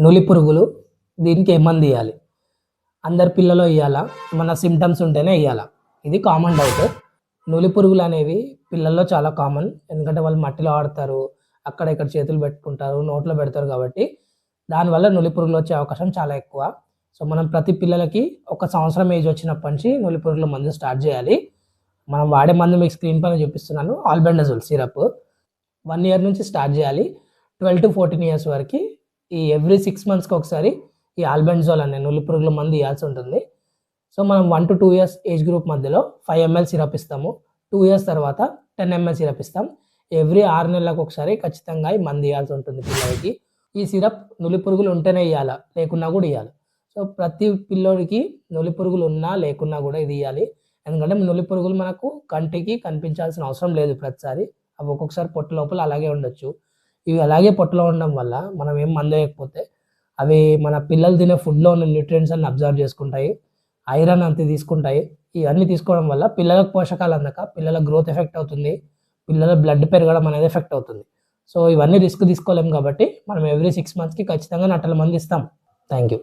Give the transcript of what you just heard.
నులి పురుగులు దీనికి ఏ మందు ఇవ్వాలి, అందరి పిల్లలో ఇవ్వాలా, మన సిమ్టమ్స్ ఉంటేనే ఇవ్వాలా, ఇది కామన్ డౌట్. నులి పురుగులు అనేవి పిల్లల్లో చాలా కామన్, ఎందుకంటే వాళ్ళు మట్టిలో ఆడతారు, అక్కడ ఇక్కడ చేతులు పెట్టుకుంటారు, నోట్లో పెడతారు, కాబట్టి దానివల్ల నులి పురుగులు వచ్చే అవకాశం చాలా ఎక్కువ. సో మనం ప్రతి పిల్లలకి 1 సంవత్సరం ఏజ్ వచ్చినప్పటి నుంచి నులి పురుగుల మందు స్టార్ట్ చేయాలి. మనం వాడే మందు మీకు స్క్రీన్ పైన చూపిస్తున్నాను, ఆల్బెండజోల్ సిరప్. 1 ఇయర్ నుంచి స్టార్ట్ చేయాలి. 12 to 14 ఇయర్స్ వరకు ఈ ఎవ్రీ 6 మంత్స్కి ఒకసారి ఈ ఆల్బెండజోల్ అనే నులి పురుగుల మందు ఇవ్వాల్సి ఉంటుంది. సో మనం 1 to 2 ఇయర్స్ ఏజ్ గ్రూప్ మధ్యలో 5 ml సిరప్ ఇస్తాము. 2 ఇయర్స్ తర్వాత 10 ml సిరప్ ఇస్తాం. ఎవ్రీ 6 నెలలకు ఒకసారి ఖచ్చితంగా ఈ మందు ఇవ్వాల్సి ఉంటుంది పిల్లలకి. ఈ సిరప్ నులి పురుగులు ఉంటేనే ఇవ్వాలా, లేకున్నా కూడా ఇవ్వాలి. సో ప్రతి పిల్లోడికి నులి పురుగులు ఉన్నా లేకున్నా కూడా ఇది ఇవ్వాలి. ఎందుకంటే నులి పురుగులు మనకు కంటికి కనిపించాల్సిన అవసరం లేదు ప్రతిసారి, అవి ఒక్కొక్కసారి పొట్ట లోపల అలాగే ఉండొచ్చు. ఇవి అలాగే పొట్టలో ఉండడం వల్ల మనం ఏం మందు వేయకపోతే అవి మన పిల్లలు తినే ఫుడ్లో ఉన్న న్యూట్రియంట్స్ అన్ని అబ్జర్వ్ చేసుకుంటాయి, ఐరన్ అంత తీసుకుంటాయి. ఇవన్నీ తీసుకోవడం వల్ల పిల్లలకు పోషకాలు అందక పిల్లల గ్రోత్ ఎఫెక్ట్ అవుతుంది, పిల్లల బ్లడ్ పెరగడం అనేది ఎఫెక్ట్ అవుతుంది. సో ఇవన్నీ రిస్క్ తీసుకోలేము, కాబట్టి మనం ఎవ్రీ 6 మంత్స్కి ఖచ్చితంగా నట్టల మందు ఇస్తాం. Thank you.